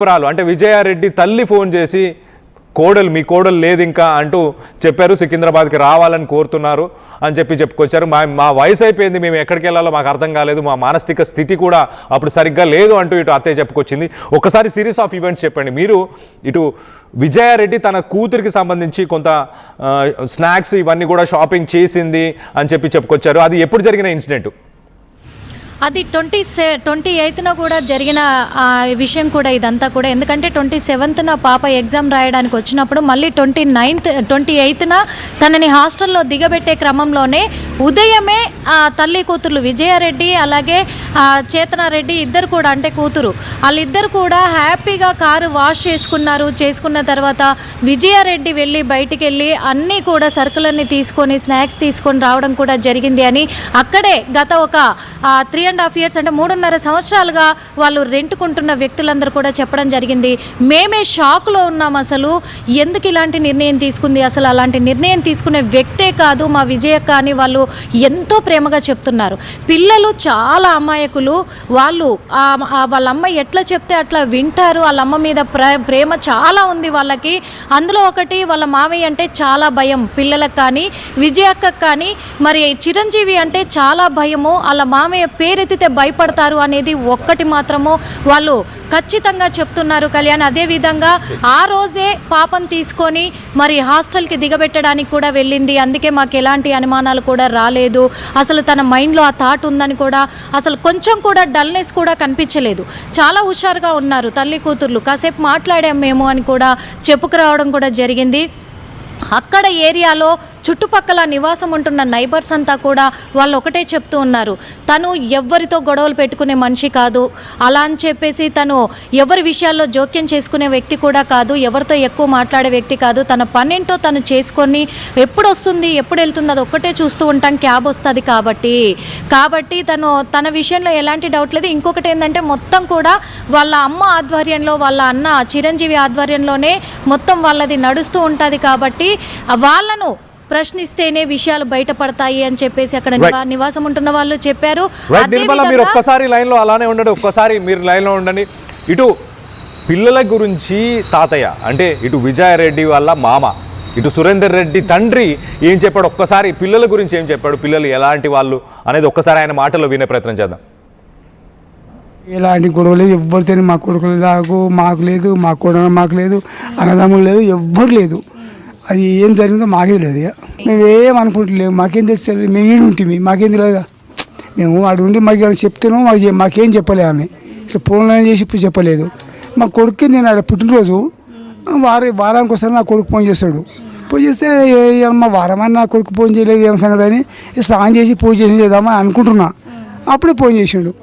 అంటే విజయారెడ్డి తల్లి ఫోన్ చేసి మీ కోడలు లేదు ఇంకా అంటూ చెప్పారు. సికింద్రాబాద్కి రావాలని కోరుతున్నారు అని చెప్పుకొచ్చారు. మా వయసు అయిపోయింది, మేము ఎక్కడికి వెళ్ళాలో మాకు అర్థం కాలేదు, మా మానసిక స్థితి కూడా అప్పుడు సరిగ్గా లేదు అంటూ ఇటు అత్తయ్య చెప్పుకొచ్చింది. ఒకసారి సిరీస్ ఆఫ్ ఈవెంట్స్ చెప్పండి. మీరు ఇటు విజయారెడ్డి తన కూతురికి సంబంధించి కొంత స్నాక్స్ ఇవన్నీ కూడా షాపింగ్ చేసింది అని చెప్పుకొచ్చారు. అది ఎప్పుడు జరిగిన ఇన్సిడెంట్? అది 28న కూడా జరిగిన విషయం కూడా ఇదంతా కూడా. ఎందుకంటే 27న పాప ఎగ్జామ్ రాయడానికి వచ్చినప్పుడు మళ్ళీ 28న తనని హాస్టల్లో దిగబెట్టే క్రమంలోనే ఉదయమే తల్లి కూతుర్లు విజయారెడ్డి అలాగే చేతనారెడ్డి ఇద్దరు కూడా, అంటే కూతురు వాళ్ళిద్దరు కూడా హ్యాపీగా కారు వాష్ చేసుకున్న తర్వాత విజయారెడ్డి వెళ్ళి బయటికి వెళ్ళి అన్నీ కూడా సరుకులన్నీ తీసుకొని స్నాక్స్ తీసుకొని రావడం కూడా జరిగింది అని అక్కడే గత ఒక 3.5 years అంటే 3.5 సంవత్సరాలుగా వాళ్ళు రెంటుకుంటున్న వ్యక్తులందరూ కూడా చెప్పడం జరిగింది. మేమే షాక్లో ఉన్నాం, అసలు ఎందుకు ఇలాంటి నిర్ణయం తీసుకుంది, అసలు అలాంటి నిర్ణయం తీసుకునే వ్యక్తే కాదు మా విజయక్క అని వాళ్ళు ఎంతో ప్రేమగా చెప్తున్నారు. పిల్లలు చాలా అమాయకులు, వాళ్ళ అమ్మ ఎట్లా చెప్తే అట్లా వింటారు. వాళ్ళ అమ్మ మీద ప్రేమ చాలా ఉంది వాళ్ళకి. అందులో ఒకటి వాళ్ళ మావయ్య అంటే చాలా భయం పిల్లలకు కానీ విజయక్కకు కానీ. మరి చిరంజీవి అంటే చాలా భయము, వాళ్ళ మామయ్య పేరెత్తితే భయపడతారు అనేది ఒక్కటి మాత్రము వాళ్ళు ఖచ్చితంగా చెప్తున్నారు కళ్యాణ్. అదేవిధంగా ఆ రోజే పాపను తీసుకొని మరి హాస్టల్కి దిగబెట్టడానికి కూడా వెళ్ళింది. అందుకే మాకు ఎలాంటి అనుమానాలు కూడా రాలేదు. అసలు తన మైండ్లో ఆ థాట్ ఉందని కూడా అసలు కొంచెం కూడా డల్నెస్ కూడా కనిపించలేదు. చాలా హుషారుగా ఉన్నారు తల్లి కూతుర్లు. కాసేపు మాట్లాడాం మేము అని కూడా చెప్పుకురావడం కూడా జరిగింది. అక్కడ ఏరియాలో చుట్టుపక్కల నివాసం ఉంటున్న నైబర్స్ అంతా కూడా వాళ్ళు ఒకటే చెప్తూ ఉన్నారు, తను ఎవరితో గొడవలు పెట్టుకునే మనిషి కాదు, అలా అని చెప్పేసి తను ఎవరి విషయాల్లో జోక్యం చేసుకునే వ్యక్తి కూడా కాదు, ఎవరితో ఎక్కువ మాట్లాడే వ్యక్తి కాదు. తన పనేంటో తను చేసుకొని ఎప్పుడు వస్తుంది ఎప్పుడు వెళ్తుంది అది ఒక్కటే చూస్తూ ఉంటాం, క్యాబ్ వస్తుంది కాబట్టి తన విషయంలో ఎలాంటి డౌట్ లేదు. ఇంకొకటి ఏంటంటే మొత్తం కూడా వాళ్ళ అమ్మ ఆధ్వర్యంలో వాళ్ళ అన్న చిరంజీవి ఆధ్వర్యంలోనే మొత్తం వాళ్ళది నడుస్తూ ఉంటుంది. కాబట్టి వాళ్ళను ప్రశ్నిస్తేనే విషయాలు బయటపడతాయి అని చెప్పేసి అక్కడ నివాసం ఉంటున్న వాళ్ళు చెప్పారు. మీరు ఒక్కసారి లైన్లో అలానే ఉండండి, ఒక్కసారి మీరు లైన్లో ఉండండి. ఇటు పిల్లల గురించి తాతయ్య అంటే ఇటు విజయారెడ్డి వాళ్ళ మామ, ఇటు సురేందర్ రెడ్డి తండ్రి ఏం చెప్పాడు, ఒక్కసారి పిల్లల గురించి ఏం చెప్పాడు, పిల్లలు ఎలాంటి వాళ్ళు అనేది ఒక్కసారి ఆయన మాటల్లో వినే ప్రయత్నం చేద్దాం. ఎలాంటి గొడవ లేదు, ఎవ్వరితోనే మా కొడుకులు మాకు లేదు, మా కొడుకు మాకు లేదు, అన్నదమ్ములు లేదు, ఎవ్వరు లేదు. అది ఏం జరిగిందో మాకే తెలియదు. ఇక మేము ఏం అనుకుంటలేము, మాకేం తెలుసు, మేము ఈడు ఉంటుంది మాకేం తెలియదుగా. మేము అటు ఉండి మాకు చెప్తాను, మాకేం చెప్పలే ఆమె. ఇట్లా ఫోన్లో చేసి ఇప్పుడు చెప్పలేదు. మా కొడుక్కి నేను అలా పుట్టినరోజు వారానికి వస్తాను, నా కొడుకు ఫోన్ చేస్తాడు. పూజ చేస్తే మా వారమని నా కొడుకు ఫోన్ చేయలేదు ఏం సంగతి అని స్నానం చేసి పూజ చేసి చేద్దామని అనుకుంటున్నా. అప్పుడే ఫోన్ చేసిండు,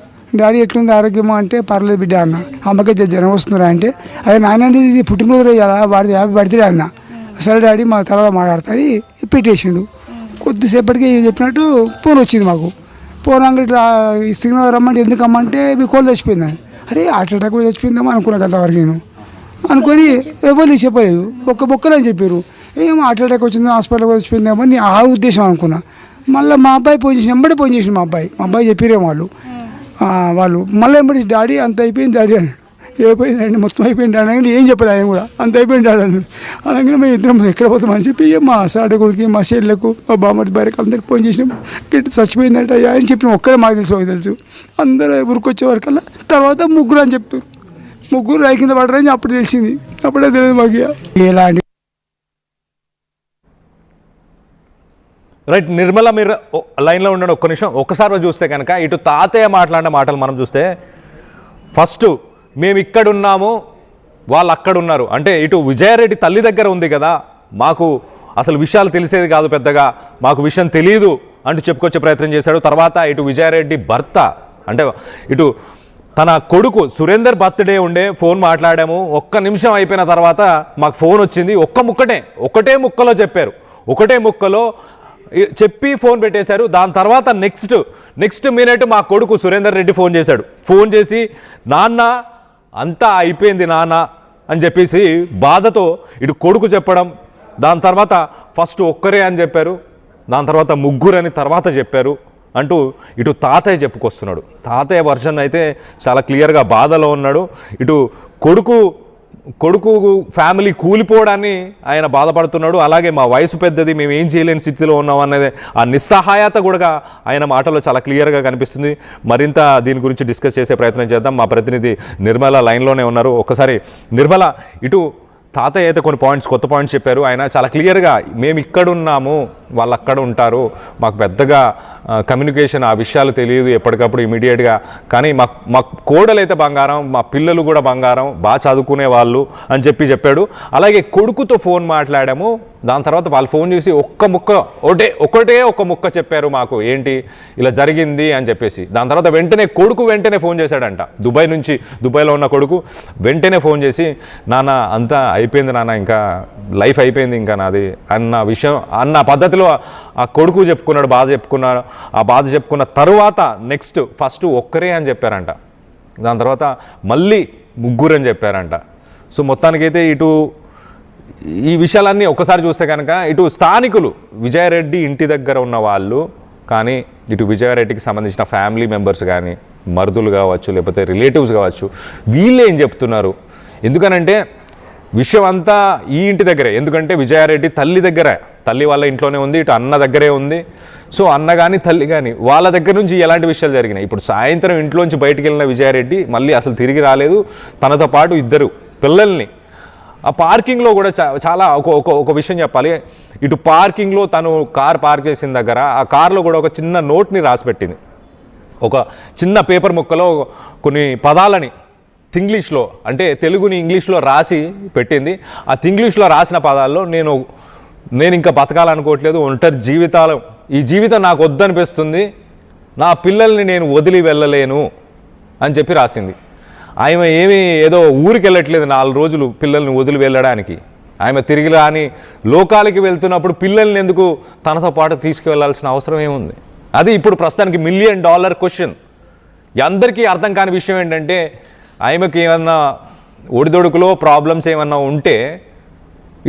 డాడీ ఎట్లుంది ఆరోగ్యమా అంటే పర్లేదు బిడ్డ అన్న. అమ్మకి జనం వస్తున్నారా అంటే అదే నాయన ఇది పుట్టినరోజు కదా వాడి హ్యాపీ బర్త్డే అన్న. సరే డాడీ మా తర్వాత మాట్లాడతాను పెట్టేసిండు. కొద్దిసేపటికి చెప్పినట్టు ఫోన్ వచ్చింది మాకు. ఫోన్ అంగడి సిగ్నల్ రమ్మంటే ఎందుకమ్మంటే మీ కోళ్ళు చచ్చిపోయిందని. అరే హార్ట్ అటాక్ కూడా చచ్చిపోయిందేమో అనుకున్నా అంతవరకు నేను అనుకొని ఎవరు చెప్పలేదు, ఒక్క బొక్కలని చెప్పారు. ఏమో హార్ట్ అటాక్ వచ్చిందో హాస్పిటల్కి చచ్చిపోయిందేమో అని ఆ ఉద్దేశం అనుకున్నా. మళ్ళీ మా అబ్బాయి ఫోన్ చేసి వెంబడి ఫోన్ చేసిండు. మా అబ్బాయి చెప్పారేమో వాళ్ళు మళ్ళీ వెంబడి డాడీ అంత అయిపోయింది డాడీ అని. అయిపోయిందండి మొత్తం అయిపోయింది అనగానే ఏం చెప్పాలి ఆయన కూడా అంత అయిపోయింది అని అనగానే మేము ఇద్దరం ఎక్కడ పోతామని చెప్పి మా సాడకుడికి మా షెడ్లకు మా బామ్మడి భార్యకి అందరికి ఫోన్ చేసినాం. గట్టి చచ్చిపోయిందంట అని చెప్పిన ఒక్కరే మాకు తెలుసు అందరూ ఊరికొచ్చే వరకల్లా తర్వాత ముగ్గురు అని చెప్తారు. ముగ్గురు రాయి కింద పడరని అప్పుడు తెలిసింది. అప్పుడే తెలియదు మాకు ఎలాంటి. రైట్ నిర్మల, మీరు లైన్లో ఉండండి ఒక్క నిమిషం. ఒక్కసారి చూస్తే కనుక ఇటు తాతయ్య మాట్లాడిన మాటలు మనం చూస్తే ఫస్ట్ మేము ఇక్కడున్నాము వాళ్ళు అక్కడున్నారు అంటే ఇటు విజయారెడ్డి తల్లి దగ్గర ఉంది కదా, మాకు అసలు విషయాలు తెలిసేది కాదు పెద్దగా, మాకు విషయం తెలియదు అంటూ చెప్పుకొచ్చే ప్రయత్నం చేశాడు. తర్వాత ఇటు విజయారెడ్డి భర్త అంటే ఇటు తన కొడుకు సురేందర్ బర్త్డే ఉండే ఫోన్ మాట్లాడాము, ఒక్క నిమిషం అయిపోయిన తర్వాత మాకు ఫోన్ వచ్చింది, ఒకటే ముక్కలో చెప్పారు, ఒకటే ముక్కలో చెప్పి ఫోన్ పెట్టేశారు. దాని తర్వాత నెక్స్ట్ మినిట్ మా కొడుకు సురేందర్ రెడ్డి ఫోన్ చేశాడు. ఫోన్ చేసి నాన్న అంతా అయిపోయింది నాన్న అని చెప్పేసి బాధతో ఇటు కొడుకు చెప్పడం, దాని తర్వాత ఫస్ట్ ఒక్కరే అని చెప్పారు, దాని తర్వాత ముగ్గురని తర్వాత చెప్పారు అంటూ ఇటు తాతయ్య చెప్పుకొస్తున్నాడు. తాతయ్య వర్షన్ అయితే చాలా క్లియర్గా బాధలో ఉన్నాడు. ఇటు కొడుకు ఫ్యామిలీ కూలిపోవడాన్ని ఆయన బాధపడుతున్నాడు. అలాగే మా వయసు పెద్దది, మేము ఏం చేయలేని స్థితిలో ఉన్నాం అనేది ఆ నిస్సహాయత కూడా ఆయన మాటల్లో చాలా క్లియర్గా కనిపిస్తుంది. మరింత దీని గురించి డిస్కస్ చేసే ప్రయత్నం చేద్దాం. మా ప్రతినిధి నిర్మల లైన్లోనే ఉన్నారు. ఒక్కసారి నిర్మల, ఇటు తాతయ్య అయితే కొన్ని కొత్త పాయింట్స్ చెప్పారు. ఆయన చాలా క్లియర్గా మేము ఇక్కడున్నాము, వాళ్ళు అక్కడ ఉంటారు, మాకు పెద్దగా కమ్యూనికేషన్ ఆ విషయాలు తెలియదు ఎప్పటికప్పుడు ఇమీడియట్గా, కానీ మా కోడలైతే బంగారం, మా పిల్లలు కూడా బంగారం, బాగా చదువుకునే వాళ్ళు అని చెప్పాడు. అలాగే కొడుకుతో ఫోన్ మాట్లాడాము, దాని తర్వాత వాళ్ళు ఫోన్ చేసి ఒకటే ముక్క చెప్పారు మాకు, ఏంటి ఇలా జరిగింది అని చెప్పేసి. దాని తర్వాత వెంటనే ఫోన్ చేశాడంట, దుబాయ్లో ఉన్న కొడుకు వెంటనే ఫోన్ చేసి, నాన్న అంతా అయిపోయింది నాన్న, ఇంకా లైఫ్ అయిపోయింది ఇంకా నాది అన్న పద్ధతిలో ఆ కొడుకు చెప్పుకున్నాడు, బాధ చెప్పుకున్న తరువాత ఫస్ట్ ఒక్కరే అని చెప్పారంట. దాని తర్వాత మళ్ళీ ముగ్గురు అని చెప్పారంట. సో మొత్తానికైతే ఇటు ఈ విషయాలన్నీ ఒకసారి చూస్తే కనుక ఇటు స్థానికులు విజయారెడ్డి ఇంటి దగ్గర ఉన్న వాళ్ళు కానీ, ఇటు విజయారెడ్డికి సంబంధించిన ఫ్యామిలీ మెంబర్స్ కానీ, మరుదులు కావచ్చు, లేకపోతే రిలేటివ్స్ కావచ్చు, వీళ్ళు ఏం చెప్తున్నారు? ఎందుకనంటే విషయం అంతా ఈ ఇంటి దగ్గరే. ఎందుకంటే విజయారెడ్డి తల్లి వాళ్ళ ఇంట్లోనే ఉంది, ఇటు అన్న దగ్గరే ఉంది. సో అన్న కానీ తల్లి కానీ వాళ్ళ దగ్గర నుంచి ఎలాంటి విషయాలు జరిగినాయి. ఇప్పుడు సాయంత్రం ఇంట్లోంచి బయటికి వెళ్ళిన విజయారెడ్డి మళ్ళీ అసలు తిరిగి రాలేదు. తనతో పాటు ఇద్దరు పిల్లల్ని ఆ పార్కింగ్లో కూడా చాలా ఒక విషయం చెప్పాలి. ఇటు పార్కింగ్లో తను కార్ పార్క్ చేసిన దగ్గర ఆ కార్లో కూడా ఒక చిన్న నోట్ని రాసిపెట్టింది. ఒక చిన్న పేపర్ ముక్కలో కొన్ని పదాలని తింగ్లీష్లో, అంటే తెలుగుని ఇంగ్లీష్లో రాసి పెట్టింది. ఆ తింగ్లీష్లో రాసిన పదాల్లో నేను ఇంకా బతకాలనుకోవట్లేదు, ఈ జీవితం నాకు వద్దనిపిస్తుంది, నా పిల్లల్ని నేను వదిలి వెళ్ళలేను అని చెప్పి రాసింది. ఆమె ఏదో ఊరికి వెళ్ళట్లేదు 4 రోజులు పిల్లల్ని వదిలి వెళ్ళడానికి. ఆమె తిరిగి రాని లోకాలకి వెళ్తున్నప్పుడు పిల్లల్ని ఎందుకు తనతో పాటు తీసుకువెళ్లాల్సిన అవసరం ఏముంది? అది ఇప్పుడు ప్రస్తుతానికి $1 మిలియన్ క్వశ్చన్. అందరికీ అర్థం కాని విషయం ఏంటంటే, ఆమెకి ఏమన్నా ఒడిదొడుకులో ప్రాబ్లమ్స్ ఏమన్నా ఉంటే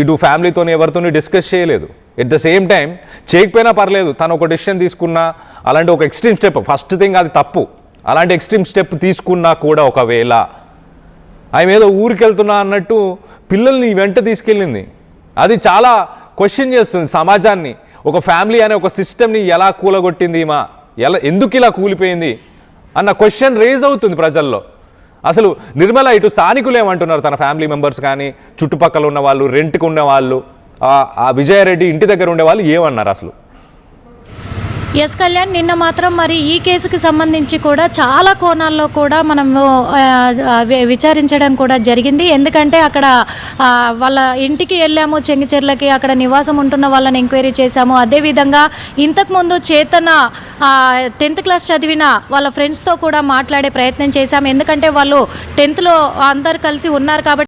ఇటు ఫ్యామిలీతో ఎవరితోని డిస్కస్ చేయలేదు. ఎట్ ద సేమ్ టైం చేయకపోయినా పర్లేదు, తను ఒక డెసిషన్ తీసుకున్నా, అలాంటి ఒక ఎక్స్ట్రీమ్ స్టెప్, ఫస్ట్ థింగ్ అది తప్పు, అలాంటి ఎక్స్ట్రీమ్ స్టెప్ తీసుకున్నా కూడా ఒకవేళ ఆమె ఏదో ఊరికి వెళ్తున్నా అన్నట్టు పిల్లల్ని వెంట తీసుకెళ్ళింది. అది చాలా క్వశ్చన్ చేస్తుంది సమాజాన్ని. ఒక ఫ్యామిలీ అనే ఒక సిస్టమ్ని ఎలా కూలగొట్టింది, ఎందుకు ఇలా కూలిపోయింది అన్న క్వశ్చన్ రేజ్ అవుతుంది ప్రజల్లో. అసలు నిర్మల, ఇటు స్థానికులు ఏమంటున్నారు, తన ఫ్యామిలీ మెంబర్స్ కానీ, చుట్టుపక్కల ఉన్న వాళ్ళు, రెంట్కి ఉన్న వాళ్ళు, ఆ విజయారెడ్డి ఇంటి దగ్గర ఉండే వాళ్ళు ఏమన్నారు అసలు? ఎస్ కళ్యాణ్, నిన్న మాత్రం మరి ఈ కేసుకి సంబంధించి కూడా చాలా కోణాల్లో కూడా మనము విచారించడం కూడా జరిగింది. ఎందుకంటే అక్కడ వాళ్ళ ఇంటికి వెళ్ళాము, చెంగిచెర్లకి, అక్కడ నివాసం ఉంటున్న వాళ్ళని ఎంక్వైరీ చేశాము. అదేవిధంగా ఇంతకుముందు చేతన 10th క్లాస్ చదివిన వాళ్ళ ఫ్రెండ్స్తో కూడా మాట్లాడే ప్రయత్నం చేశాము. ఎందుకంటే వాళ్ళు 10th అందరు కలిసి ఉన్నారు కాబట్టి